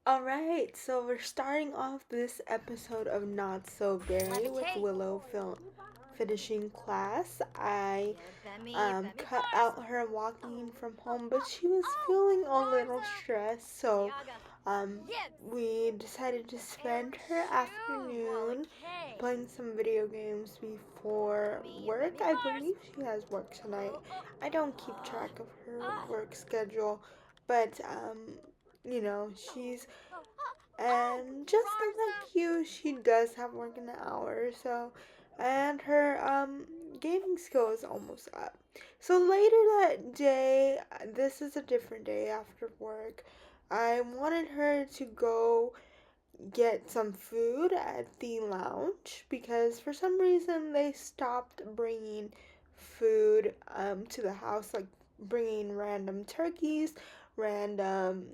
Alright, so we're starting off this episode of Not So Berry with Willow finishing class. I cut out her walking from home, but she was feeling a little stressed, so um, we decided to spend her afternoon playing some video games before work. I believe she has work tonight. I don't keep track of her work schedule, but she's and just like you, she does have work in an hour or so, and her gaming skill is almost up. So later that day, this is a different day after work. I wanted her to go get some food at the lounge because for some reason they stopped bringing food to the house, like bringing random turkeys, random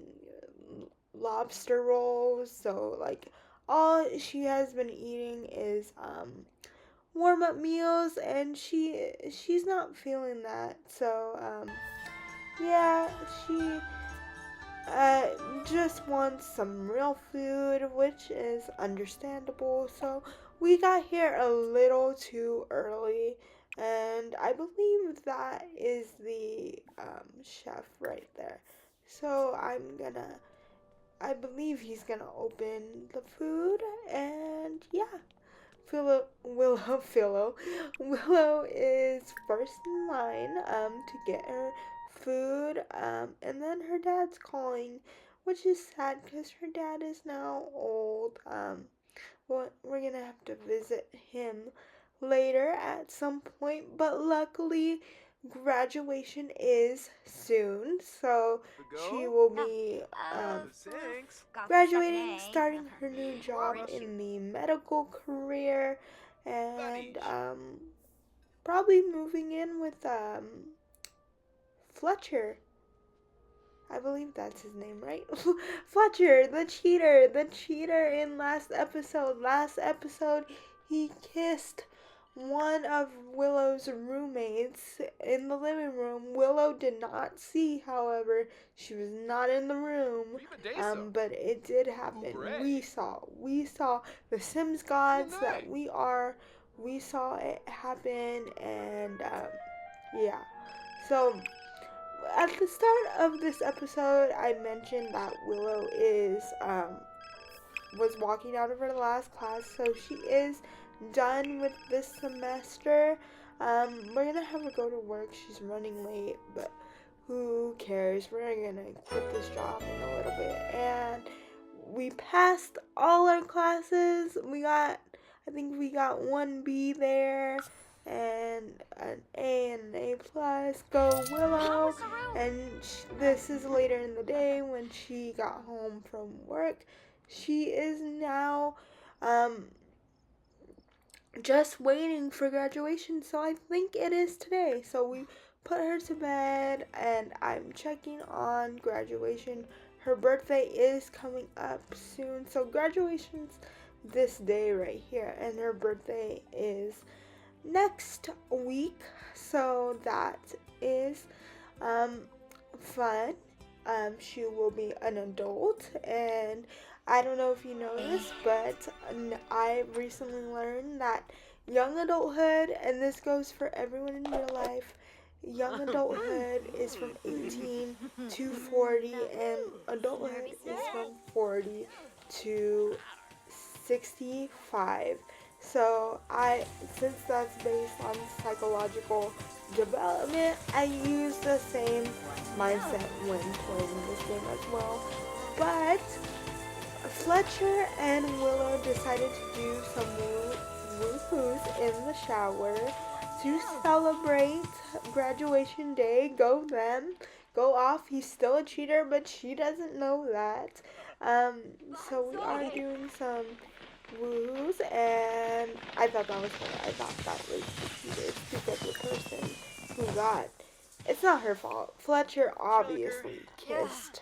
lobster rolls. So like all she has been eating is warm up meals, and she's not feeling that. So yeah, she uh, just wants some real food, which is understandable. So we got here a little too early, and I believe that is the chef right there. So I believe he's gonna open the food, and yeah. Willow is first in line to get her food, and then her dad's calling, which is sad because her dad is now old. We're gonna have to visit him later at some point, but luckily graduation is soon, so she will be graduating, starting her new job in the medical career, and probably moving in with Fletcher. I believe that's his name, right? Fletcher, the cheater in last episode. Last episode, he kissed one of Willow's roommates in the living room. Willow did not see, however, she was not in the room. But it did happen. We saw the Sims gods that we are. We saw it happen, and yeah. So at the start of this episode, I mentioned that Willow is was walking out of her last class, so she is done with this semester. We're gonna have her go to work. She's running late, but who cares? We're gonna quit this job in a little bit. And we passed all our classes. I think we got one B there, and an A and an A plus. Go Willow! And this is later in the day when she got home from work. She is now um, just waiting for graduation, so I think it is today. So we put her to bed, and I'm checking on graduation. Her birthday is coming up soon, so graduation's this day right here, and her birthday is next week, so that is fun. She will be an adult, and I don't know if you know this, but I recently learned that young adulthood, and this goes for everyone in real life, young adulthood is from 18 to 40, and adulthood is from 40 to 65. So since that's based on psychological development, I use the same mindset when playing this game as well. But Fletcher and Willow decided to do some woo-hoos in the shower to celebrate graduation day. Go them. Go off. He's still a cheater, but she doesn't know that. Um, so we are doing some woos, and I thought that was funny. I thought that was the cutest because the person who got it's not her fault. Fletcher obviously kissed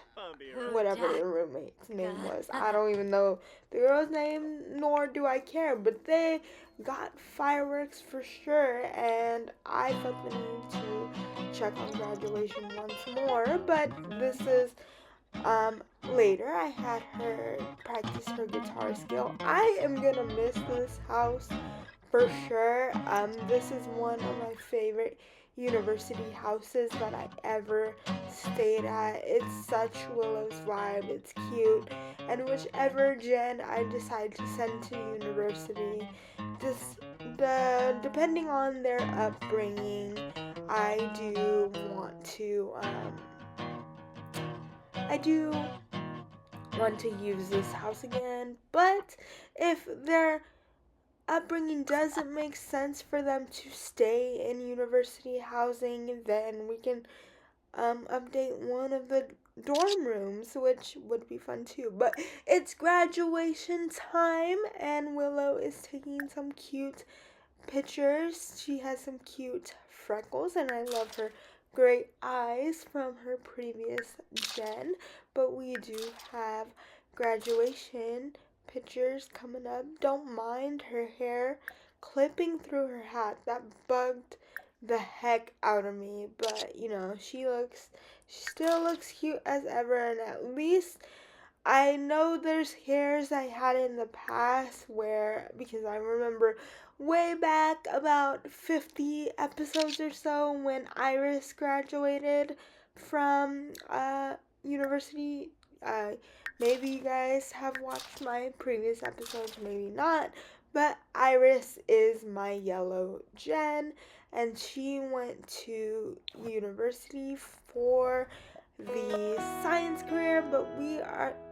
whatever the roommate's name was. I don't even know the girl's name, nor do I care, but they got fireworks for sure, and I felt the need to check on graduation once more, but this is later. I had her practice her guitar skill. I am gonna miss this house for sure. This is one of my favorite university houses that I ever stayed at. It's such Willow's vibe. It's cute, and whichever gen I decide to send to university, just depending on their upbringing, I do want to I do want to use this house again. But if their upbringing doesn't make sense for them to stay in university housing, then we can update one of the dorm rooms, which would be fun too. But it's graduation time, and Willow is taking some cute pictures. She has some cute freckles, and I love her great eyes from her previous gen. But we do have graduation pictures coming up. Don't mind her hair clipping through her hat. That bugged the heck out of me. But you know, she still looks cute as ever, and at least I know there's hairs I had in the past where, because I remember way back about 50 episodes or so when Iris graduated from university. Maybe you guys have watched my previous episodes, maybe not, but Iris is my yellow gen, and she went to university for the science career, but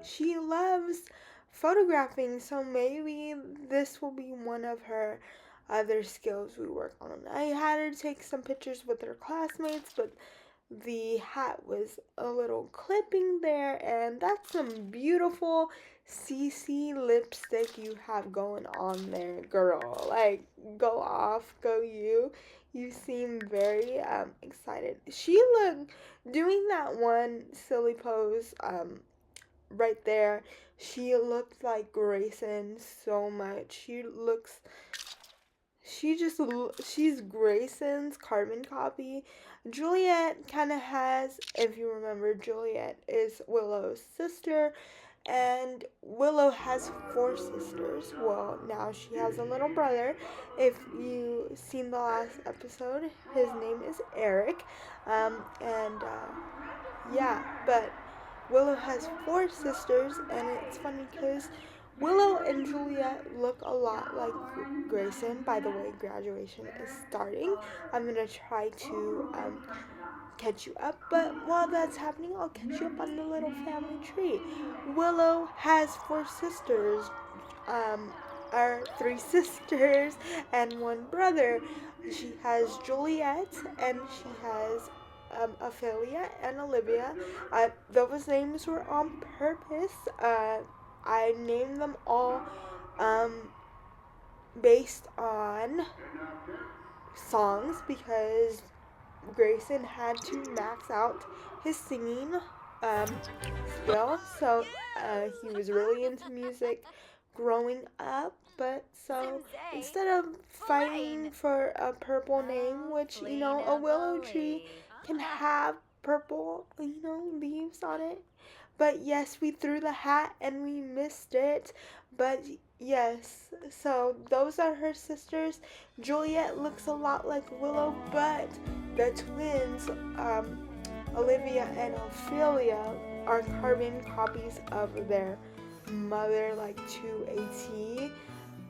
she loves photographing, so maybe this will be one of her other skills we work on. I had her take some pictures with her classmates, but the hat was a little clipping there, and that's some beautiful CC lipstick you have going on there, girl. Like, go off, go you. You seem very excited. She looked doing that one silly pose right there. She looked like Grayson so much. She's Grayson's carbon copy. Juliet kind of has, if you remember, Juliet is Willow's sister, and Willow has 4 sisters. Well, now she has a little brother. If you seen the last episode, his name is Eric, yeah, but Willow has 4 sisters, and it's funny because Willow and Juliet look a lot like Grayson. By the way, graduation is starting. I'm gonna try to catch you up, but while that's happening, I'll catch you up on the little family tree. Willow has 4 sisters, are 3 sisters and 1 brother. She has Juliet, and she has Ophelia and Olivia. Those names were on purpose. I named them all based on songs because Grayson had to max out his singing skill, so he was really into music growing up. But so instead of fighting for a purple name, which you know a willow tree can have purple leaves on it, but yes, we threw the hat and we missed it. But yes, so those are her sisters. Juliet looks a lot like Willow, but the twins, Olivia and Ophelia, are carbon copies of their mother, like to a T.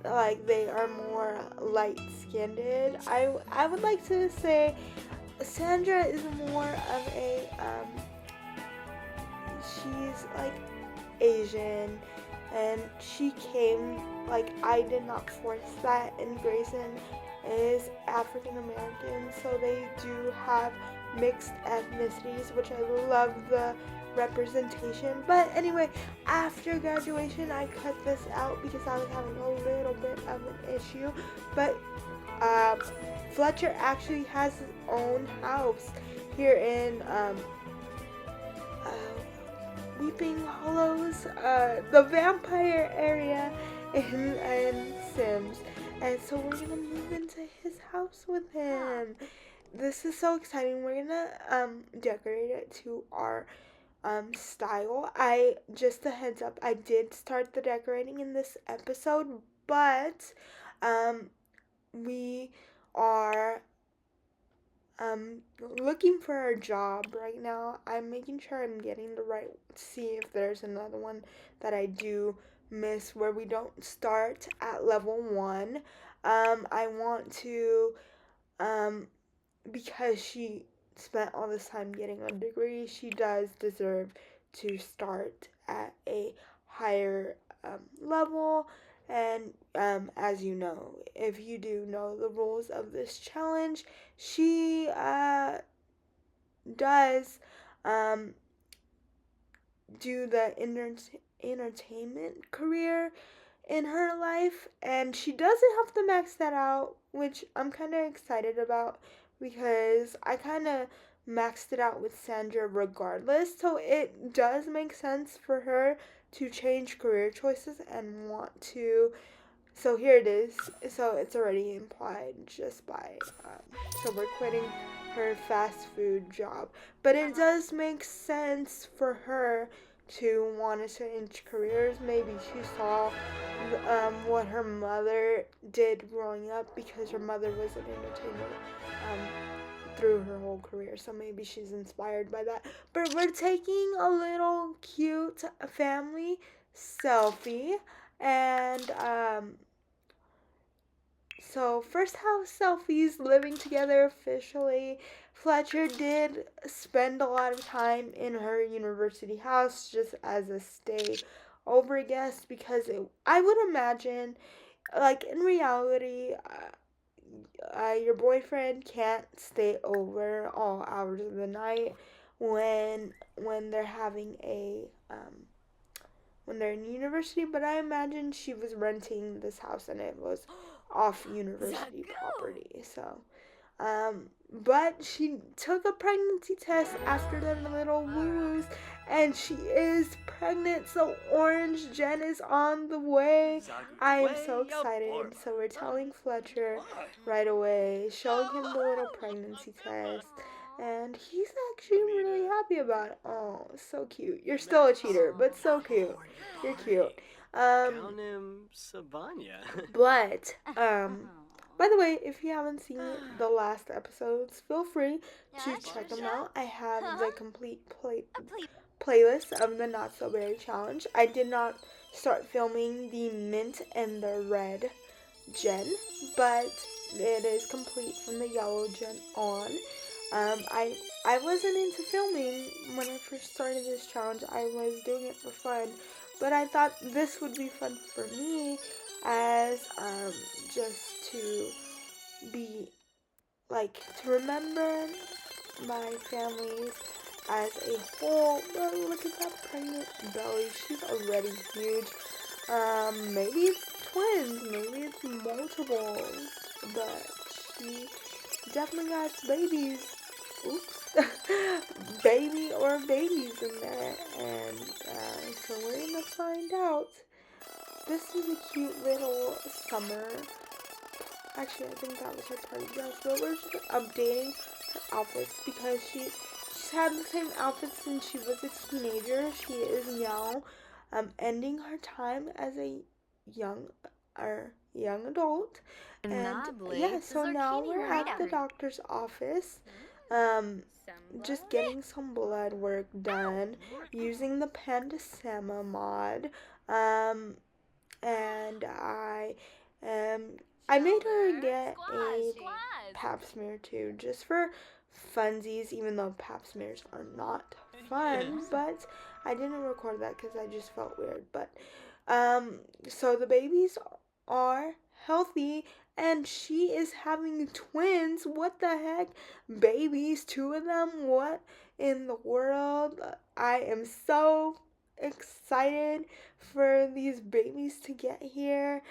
Like, they are more light-skinned. I would like to say Sandra is more of a she's like Asian, and she came, like, I did not force that, and Grayson is African American, so they do have mixed ethnicities, which I love the representation. But anyway, after graduation I cut this out because I was having a little bit of an issue, but Fletcher actually has his own house here in Weeping Hollows, the vampire area in Sims, and so we're gonna move into his house with him. this is so exciting. We're gonna decorate it to our style. I just a heads up, I did start the decorating in this episode, but um we are looking for a job right now. I'm making sure I'm getting the right, see if there's another one that I do miss where we don't start at level 1. I want to um because she spent all this time getting a degree, she does deserve to start at a higher level. And as you know, if you do know the rules of this challenge, she does um, do the entertainment career in her life, and she doesn't have to max that out, which I'm kind of excited about because I kind of maxed it out with Sandra regardless, so it does make sense for her to change career choices and want to. So here it is. So it's already implied just by. So we're quitting her fast food job. But it does make sense for her to want to change careers. Maybe she saw what her mother did growing up because her mother was an entertainer um, through her whole career. So maybe she's inspired by that. But we're taking a little cute family selfie. And so, first house selfies, living together officially. Fletcher did spend a lot of time in her university house just as a stay over guest because I would imagine, like in reality, your boyfriend can't stay over all hours of the night when they're having a when they're in university, but I imagine she was renting this house and it was off university property. So, but she took a pregnancy test after the little woos, and she is pregnant. So Orange Jen is on the way. I am so excited. So we're telling Fletcher right away, showing him the little pregnancy test. And he's actually really happy about it. Oh, so cute. You're still a cheater, but so cute. You're cute. But by the way, if you haven't seen the last episodes, feel free to check them out. I have the complete playlist of the Not So Berry Challenge. I did not start filming the mint and the red gen, but it is complete from the yellow gen on. I wasn't into filming when I first started this challenge. I was doing it for fun, but I thought this would be fun for me as just to be like to remember my families as a whole. Oh, look at that pregnant belly. She's already huge. Maybe it's twins, maybe it's multiples, but she definitely got babies. Oops. Baby or babies in there. And so we're gonna find out. This is a cute little summer. Actually, I think that was her party dress, but we're just updating her outfits because she's had the same outfit since she was a teenager. She is now ending her time as a young young adult. And yeah, so now we're at the doctor's office. Um, just getting some blood work done using the Pandasema mod. And I made her get a pap smear too, just for funsies, even though pap smears are not fun, but I didn't record that because I just felt weird. But so the babies are healthy, and she is having twins. What the heck? Babies, two of them? What in the world? I am so excited for these babies to get here.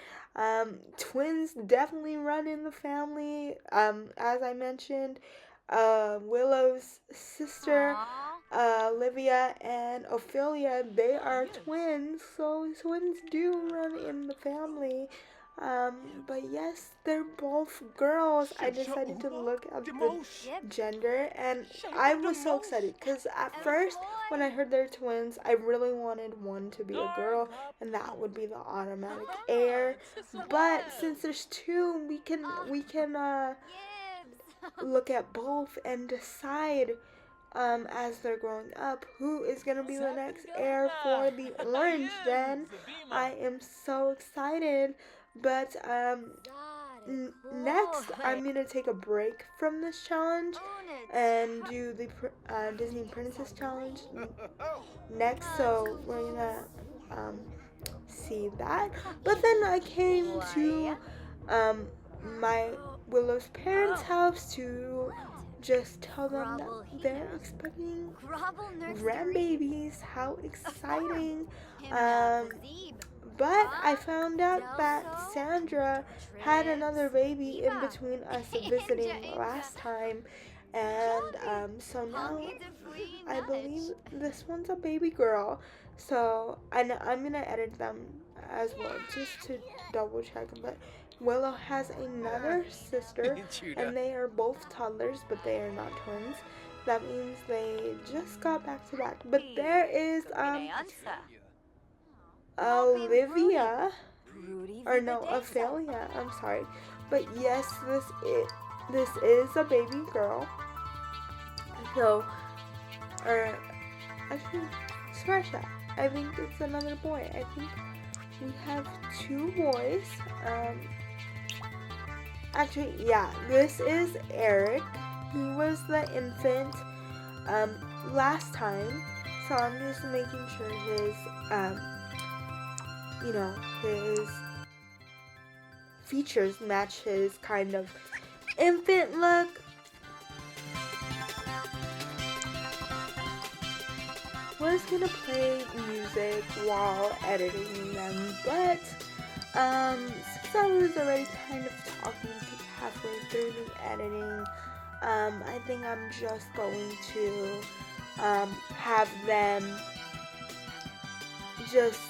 Twins definitely run in the family. As I mentioned, Willow's sister, Olivia and Ophelia, they are twins, so twins do run in the family. But yes, they're both girls. I decided to look at the gender, and I was so excited because at first, when I heard they're twins, I really wanted one to be a girl, and that would be the automatic heir. But since there's two, we can look at both and decide as they're growing up who is going to be the next heir for the orange den. I am so excited. But next, I'm going to take a break from this challenge and do the Disney Princess Challenge next. So we're going to see that. But then I came to um, my Willow's parents' house to just tell them that they're expecting grandbabies. How exciting! Um, but I found out that Sandra had another baby in between us visiting last time, and so now I believe this one's a baby girl. So I'm gonna edit them as well just to double check. But Willow has another sister, and they are both toddlers, but they are not twins. That means they just got back to back. But there is Olivia, or no, Ophelia. I'm sorry, but yes, this is a baby girl. So, or actually, scratch that. I think it's another boy. I think we have two boys. Actually, yeah, this is Eric. He was the infant um, last time, so I'm just making sure his features match his kind of infant look. Was gonna play music while editing them, but since I was already kind of talking halfway through the editing, I think I'm just going to have them just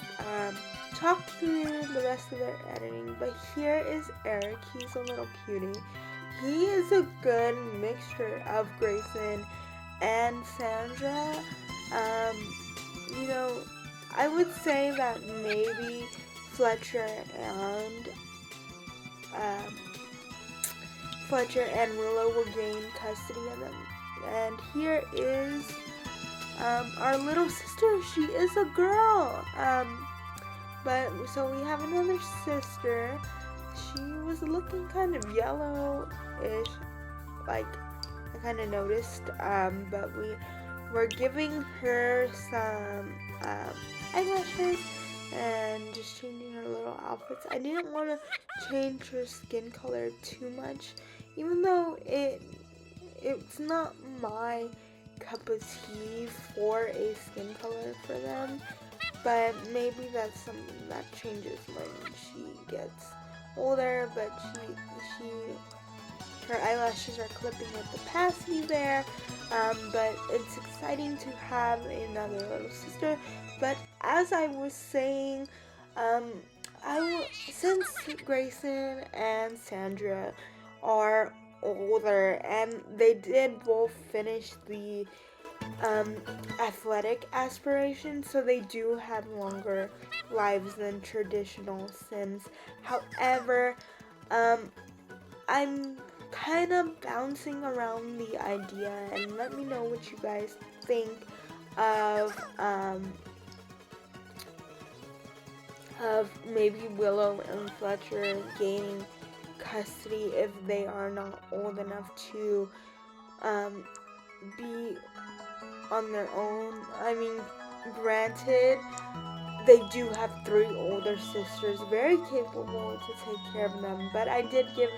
talk through the rest of their editing. But here is Eric. He's a little cutie. He is a good mixture of Grayson and Sandra. Um, I would say that maybe Fletcher and um, Fletcher and Willow will gain custody of them. And here is our little sister. She is a girl. But so we have another sister. She was looking kind of yellow-ish, like I kind of noticed. But we're giving her some eyelashes and just changing her little outfits. I didn't want to change her skin color too much, even though it's not my cup of tea for a skin color for them. But maybe that's something that changes when she gets older. But her eyelashes are clipping with the passy there. But it's exciting to have another little sister. But as I was saying, since Grayson and Sandra are older and they did both finish the athletic aspirations, so they do have longer lives than traditional Sims. However, I'm kind of bouncing around the idea, and let me know what you guys think of maybe Willow and Fletcher gaining custody if they are not old enough to be on their own. I mean, granted, they do have 3 older sisters, very capable to take care of them, but I did give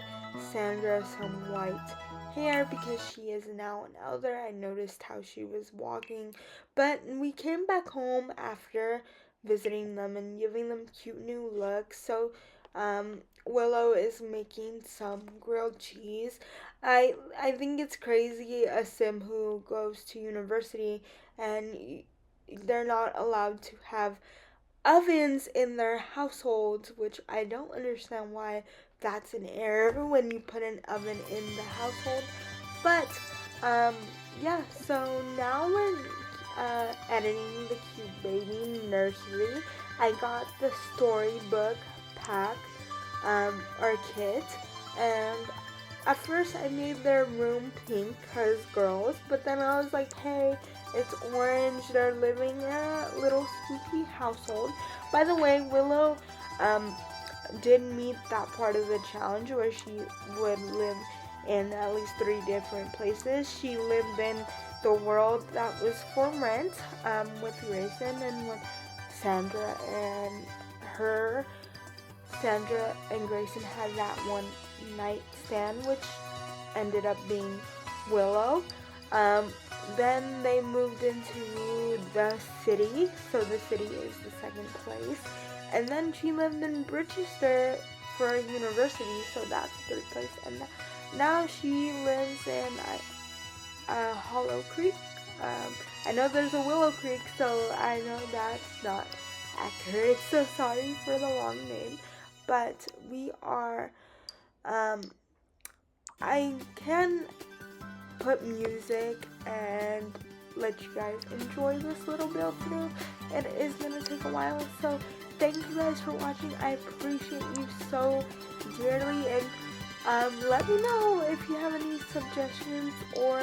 Sandra some white hair because she is now an elder. I noticed how she was walking, but we came back home after visiting them and giving them cute new looks. So Willow is making some grilled cheese. I think it's crazy a sim who goes to university and they're not allowed to have ovens in their households, which I don't understand why that's an error when you put an oven in the household. But um, yeah, so now we're editing the Cute Baby Nursery. I got the storybook pack or kit, and at first I made their room pink because girls, but then I was like, hey, it's orange. They're living in a little spooky household. By the way, Willow did meet that part of the challenge where she would live in at least 3 different places. She lived in the world that was for rent with Grayson and with Sandra and her. Sandra and Grayson had that one night stand, which ended up being Willow. Um, then they moved into the city, so the city is the second place. And then she lived in Bridgester for university, so that's the third place. And now she lives in Hollow Creek. I know there's a Willow Creek, so I know that's not accurate. So sorry for the long name. But we are, I can put music and let you guys enjoy this little build through. It is going to take a while, so thank you guys for watching. I appreciate you so dearly, and let me know if you have any suggestions or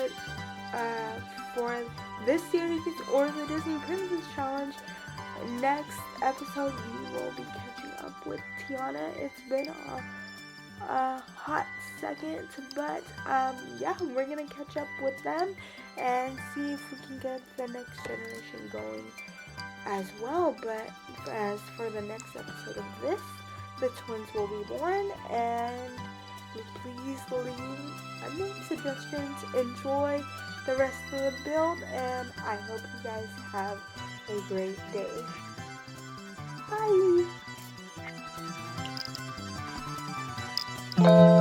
for this series or the Disney Princess Challenge. Next episode we will be catching up with Tiana. It's been a hot second, but yeah, we're gonna catch up with them and see if we can get the next generation going as well. But as for the next episode of this, the twins will be born, and please leave any suggestions. Enjoy the rest of the build, and I hope you guys have a great day. Bye!